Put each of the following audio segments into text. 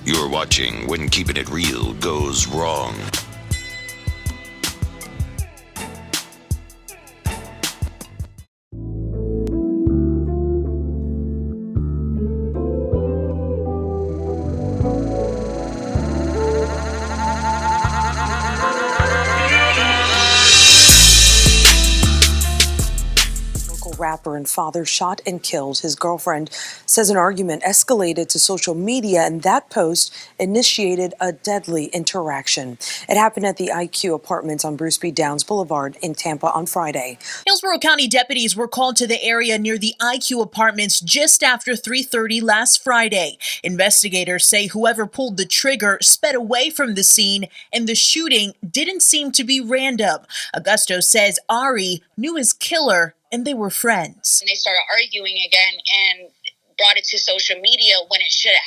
You're watching When Keeping It Real Goes Wrong. Rapper and father shot and killed. His girlfriend says an argument escalated to social media, and that post initiated a deadly interaction. It happened at the IQ Apartments on Bruce B. Downs Boulevard in Tampa on Friday. Hillsborough County deputies were called to the area near the IQ Apartments just after 3:30 last Friday. Investigators say whoever pulled the trigger sped away from the scene, and the shooting didn't seem to be random. Augusto says Ari knew his killer and they were friends. They started arguing again and brought it to social media when it shouldn't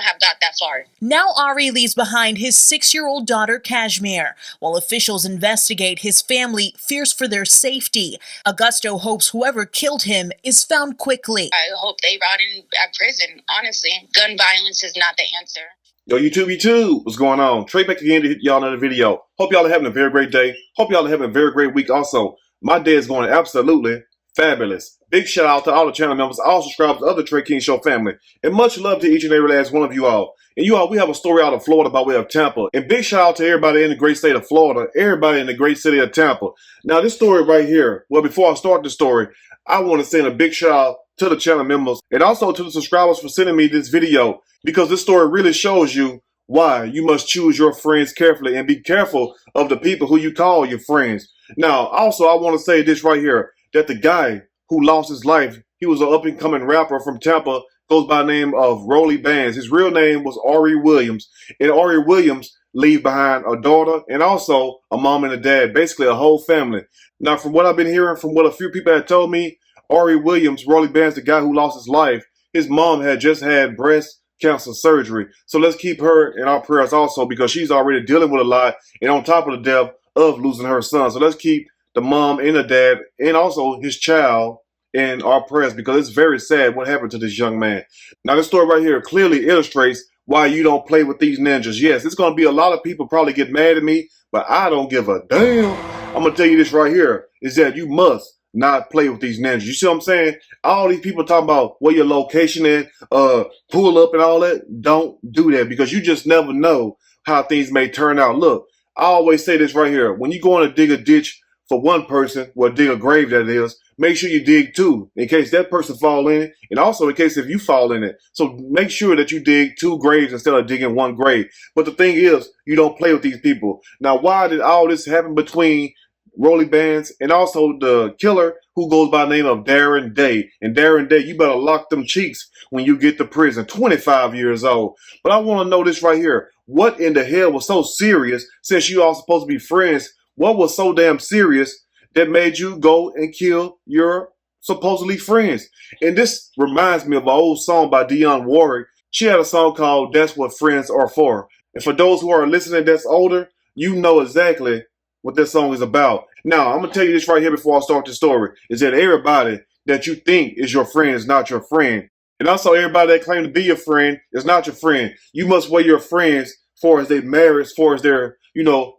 have got that far. Now Ari leaves behind his 6-year-old daughter, Kashmir. While officials investigate, his family fears for their safety. Augusto hopes whoever killed him is found quickly. I hope they rot in at prison, honestly. Gun violence is not the answer. Yo, YouTube, what's going on? Trey back again to hit y'all another video. Hope y'all are having a very great day. Hope y'all are having a very great week also. My day is going absolutely fabulous. Big shout out to all the channel members, all subscribers to the other Trey King Show family. And much love to each and every last one of you all. And you all, we have a story out of Florida by way of Tampa. And big shout out to everybody in the great state of Florida, everybody in the great city of Tampa. Now this story right here, well, before I start the story, I want to send a big shout out to the channel members and also to the subscribers for sending me this video, because this story really shows you why you must choose your friends carefully and be careful of the people who you call your friends. Now, also, I want to say this right here, that the guy who lost his life, he was an up-and-coming rapper from Tampa, goes by the name of Rolly Bands. His real name was Ari Williams. And Ari Williams leave behind a daughter and also a mom and a dad, basically a whole family. Now, from what I've been hearing, from what a few people had told me, Ari Williams, Rolly Bands, the guy who lost his life, his mom had just had breast cancer surgery. So let's keep her in our prayers also, because she's already dealing with a lot, and on top of the death of losing her son. So let's keep the mom and the dad and also his child in our prayers, because it's very sad what happened to this young man. Now this story right here clearly illustrates why you don't play with these ninjas. Yes, it's going to be a lot of people probably get mad at me, but I don't give a damn. I'm going to tell you this right here, is that you must not play with these ninjas. You see what I'm saying? All these people talking about where your location is, pull up and all that. Don't do that, because you just never know how things may turn out. Look, I always say this right here. When you go in to dig a ditch for one person, well, dig a grave that is, make sure you dig two, in case that person fall in it, and also in case if you fall in it. So make sure that you dig two graves instead of digging one grave. But the thing is, you don't play with these people. Now, why did all this happen between Rolly Bands and also the killer who goes by the name of Darren Day? And Darren Day, you better lock them cheeks when you get to prison, 25 years old. But I want to know this right here. What in the hell was so serious, since you all supposed to be friends? What was so damn serious that made you go and kill your supposedly friends? And this reminds me of an old song by Dionne Warwick. She had a song called That's What Friends Are For. And for those who are listening that's older, you know exactly what this song is about. Now, I'm going to tell you this right here before I start the story, is that everybody that you think is your friend is not your friend. And also everybody that claims to be your friend is not your friend. You must weigh your friends as far as their merit, as far as their,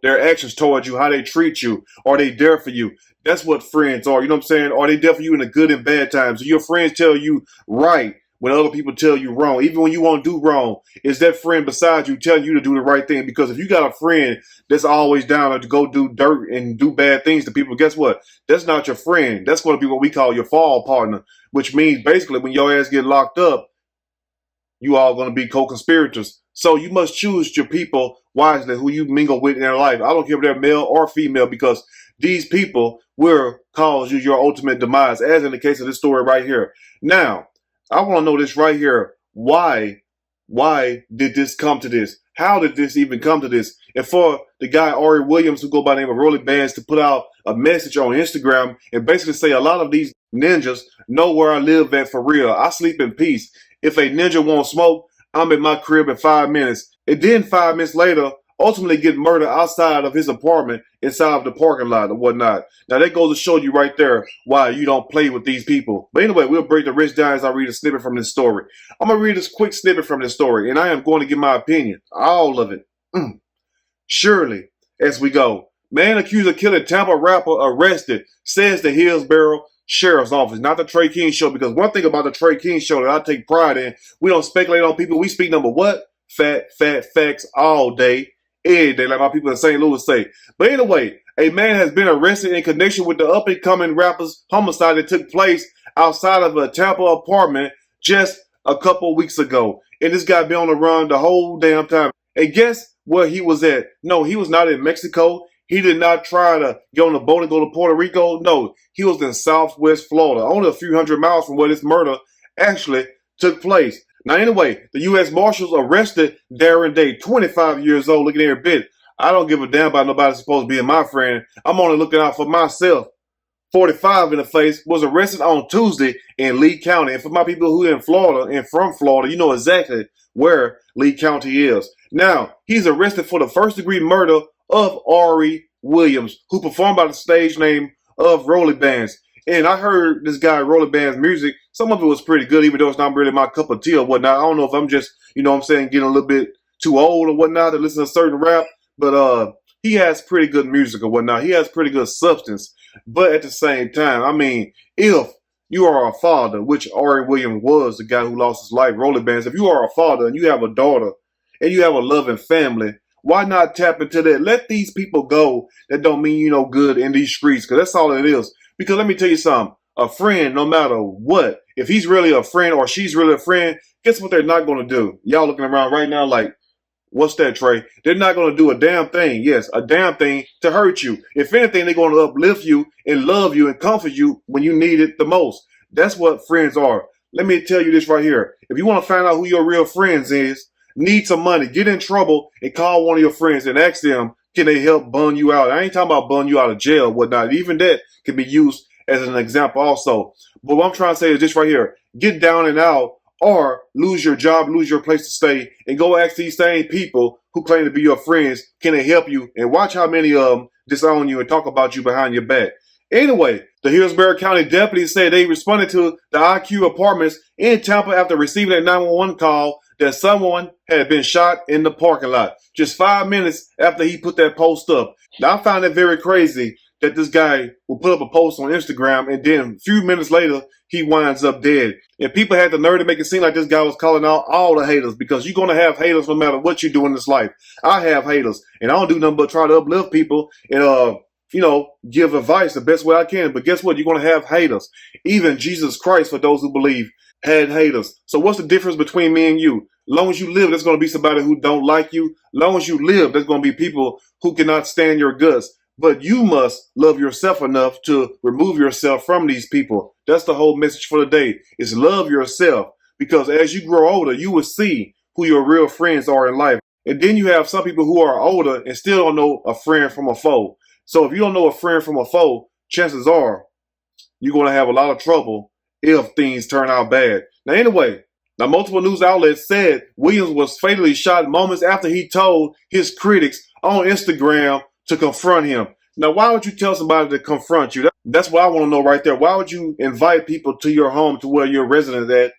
their actions towards you, how they treat you. Are they there for you? That's what friends are. You know what I'm saying? Are they there for you in the good and bad times? Do your friends tell you right when other people tell you wrong? Even when you won't do wrong, is that friend beside you telling you to do the right thing? Because if you got a friend that's always down to go do dirt and do bad things to people, guess what? That's not your friend. That's going to be what we call your fall partner, which means basically when your ass get locked up, you all going to be co-conspirators. So you must choose your people wisely, who you mingle with in their life. I don't care if they're male or female, because these people will cause you your ultimate demise, as in the case of this story right here. Now, I want to know this right here. Why did this come to this? How did this even come to this? And for the guy, Ari Williams, who go by the name of Rolly Bands, to put out a message on Instagram and basically say a lot of these ninjas know where I live at for real. I sleep in peace. If a ninja won't smoke, I'm at my crib in 5 minutes. And then 5 minutes later, ultimately get murdered outside of his apartment, inside of the parking lot or whatnot. Now that goes to show you right there why you don't play with these people. But anyway, we'll break the rich down as I read a snippet from this story. I'm going to read this quick snippet from this story, and I am going to give my opinion. All of it. Surely, as we go. Man accused of killing Tampa rapper arrested, says the Hillsborough Sheriff's Office. Not the Trey King Show, because one thing about the Trey King Show that I take pride in, we don't speculate on people. We speak number what? Facts all day, every day, like my people in St. Louis say. But anyway, a man has been arrested in connection with the up-and-coming rapper's homicide that took place outside of a Tampa apartment just a couple weeks ago. And this guy been on the run the whole damn time. And guess where he was at? No, he was not in Mexico. He did not try to get on a boat and go to Puerto Rico. No, he was in Southwest Florida, only a few hundred miles from where this murder actually took place. Now, anyway, the U.S. Marshals arrested Darren Day, 25 years old, looking every bit. I don't give a damn about nobody supposed to be my friend. I'm only looking out for myself. 45 in the face, was arrested on Tuesday in Lee County. And for my people who are in Florida and from Florida, you know exactly where Lee County is. Now, he's arrested for the first-degree murder of Ari Williams, who performed by the stage name of Rolly Bands. And I heard this guy Rolly Bands music. Some of it was pretty good, even though it's not really my cup of tea or whatnot. I don't know if I'm just, you know what I'm saying, getting a little bit too old or whatnot to listen to certain rap. But he has pretty good music or whatnot. He has pretty good substance. But at the same time, I mean, if you are a father, which Ari Williams was, the guy who lost his life, Rolly Bands, if you are a father and you have a daughter and you have a loving family, why not tap into that? Let these people go that don't mean you no good in these streets, because that's all it is. Because let me tell you something, a friend, no matter what, if he's really a friend or she's really a friend, guess what they're not going to do? Y'all looking around right now like, what's that, Trey? They're not going to do a damn thing. Yes, a damn thing to hurt you. If anything, they're going to uplift you and love you and comfort you when you need it the most. That's what friends are. Let me tell you this right here. If you want to find out who your real friends is, need some money, get in trouble, and call one of your friends and ask them, can they help bun you out? I ain't talking about bun you out of jail or whatnot. Even that can be used as an example also. But what I'm trying to say is this right here. Get down and out, or lose your job, lose your place to stay, and go ask these same people who claim to be your friends, can they help you? And watch how many of them disown you and talk about you behind your back. Anyway, the Hillsborough County deputies said they responded to the IQ apartments in Tampa after receiving a 911 call that someone had been shot in the parking lot just 5 minutes after he put that post up. Now, I found it very crazy that this guy will put up a post on Instagram and then a few minutes later, he winds up dead. And people had the nerve to make it seem like this guy was calling out all the haters, because you're going to have haters no matter what you do in this life. I have haters, and I don't do nothing but try to uplift people and, give advice the best way I can. But guess what? You're going to have haters. Even Jesus Christ, for those who believe, had haters. So what's the difference between me and you? Long as you live, there's going to be somebody who don't like you. Long as you live, there's going to be people who cannot stand your guts. But you must love yourself enough to remove yourself from these people. That's the whole message for the day, is love yourself. Because as you grow older, you will see who your real friends are in life. And then you have some people who are older and still don't know a friend from a foe. So if you don't know a friend from a foe, chances are you're going to have a lot of trouble if things turn out bad. Now, anyway, multiple news outlets said Williams was fatally shot moments after he told his critics on Instagram to confront him. Now, why would you tell somebody to confront you? That's what I want to know right there. Why would you invite people to your home, to where you're resident at,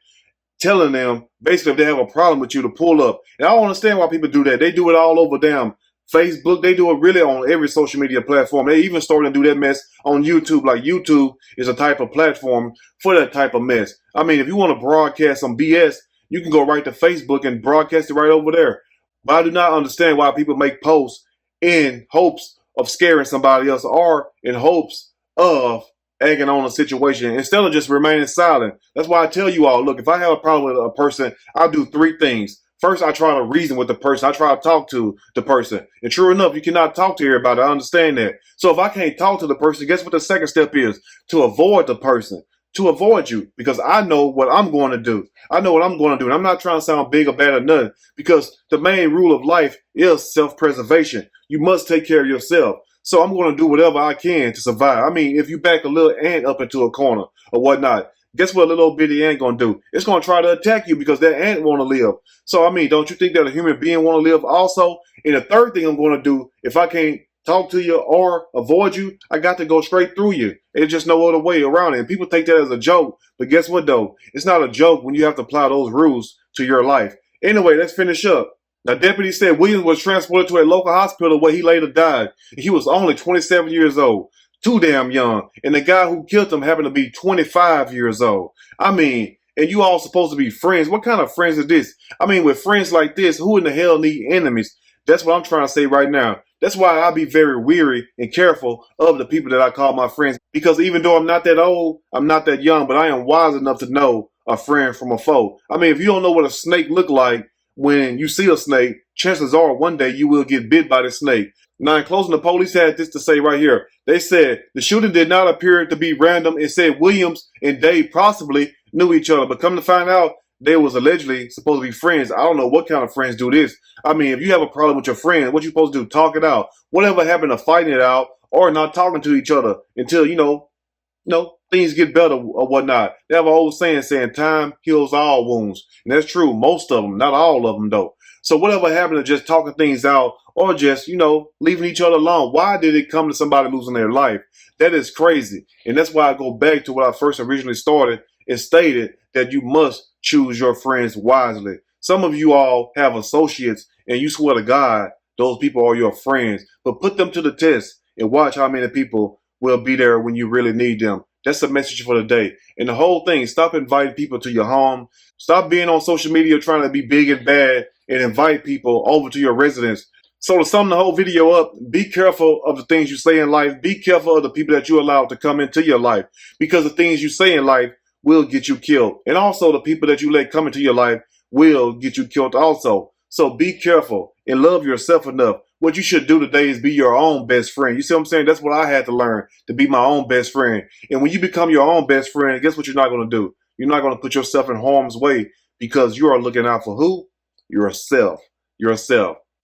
telling them basically if they have a problem with you to pull up? And I don't understand why people do that. They do it all over damn Facebook. They do it really on every social media platform. They even started to do that mess on YouTube. Like, YouTube is a type of platform for that type of mess. I mean, if you want to broadcast some BS, you can go right to Facebook and broadcast it right over there. But I do not understand why people make posts in hopes of scaring somebody else or in hopes of egging on a situation instead of just remaining silent. That's why I tell you all, look, if I have a problem with a person, I'll do three things. First, I try to reason with the person. I try to talk to the person. And true enough, you cannot talk to everybody. I understand that. So if I can't talk to the person, guess what the second step is? To avoid the person. To avoid you, because I know what I'm going to do. I know what I'm going to do. And I'm not trying to sound big or bad or nothing, because the main rule of life is self-preservation. You must take care of yourself. So I'm going to do whatever I can to survive. I mean, if you back a little ant up into a corner or whatnot, guess what a little bitty ant gonna do? It's gonna try to attack you because that ant wanna live. So I mean, don't you think that a human being wanna live also? And the third thing I'm gonna do, if I can't talk to you or avoid you, I got to go straight through you. There's just no other way around it. And people take that as a joke, but guess what though? It's not a joke when you have to apply those rules to your life. Anyway, let's finish up. Now, deputies said Williams was transported to a local hospital where he later died. He was only 27 years old. Too damn young. And the guy who killed him happened to be 25 years old. I mean, and you all supposed to be friends. What kind of friends is this? I mean, with friends like this, who in the hell need enemies? That's what I'm trying to say right now. That's why I be very weary and careful of the people that I call my friends. Because even though I'm not that old, I'm not that young, but I am wise enough to know a friend from a foe. I mean, if you don't know what a snake look like when you see a snake, chances are one day you will get bit by the snake. Now, in closing, the police had this to say right here. They said the shooting did not appear to be random. It said Williams and Dave possibly knew each other, but come to find out, they was allegedly supposed to be friends. I don't know what kind of friends do this. I mean, if you have a problem with your friend, what you supposed to do? Talk it out. Whatever happened to fighting it out or not talking to each other until, things get better or whatnot. They have an old saying time heals all wounds. And that's true. Most of them, not all of them though. So whatever happened to just talking things out or just, leaving each other alone? Why did it come to somebody losing their life? That is crazy. And that's why I go back to what I first originally started and stated that you must choose your friends wisely. Some of you all have associates and you swear to God, those people are your friends, but put them to the test and watch how many people will be there when you really need them. That's the message for the day. And the whole thing, stop inviting people to your home. Stop being on social media trying to be big and bad and invite people over to your residence. So to sum the whole video up, be careful of the things you say in life. Be careful of the people that you allow to come into your life, because the things you say in life will get you killed. And also the people that you let come into your life will get you killed also. So be careful and love yourself enough. What you should do today is be your own best friend. You see what I'm saying? That's what I had to learn, to be my own best friend. And when you become your own best friend, guess what you're not going to do? You're not going to put yourself in harm's way because you are looking out for who? Yourself.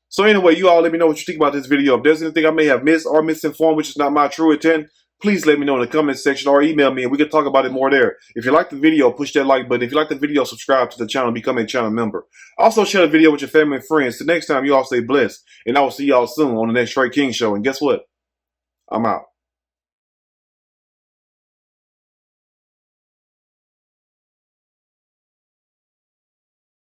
So anyway, you all let me know what you think about this video. If there's anything I may have missed or misinformed, which is not my true intent, please let me know in the comment section or email me and we can talk about it more there. If you like the video, push that like button. If you like the video, subscribe to the channel and become a channel member. Also share the video with your family and friends. Till next time, you all stay blessed. And I will see y'all soon on the next Trey King Show. And guess what? I'm out.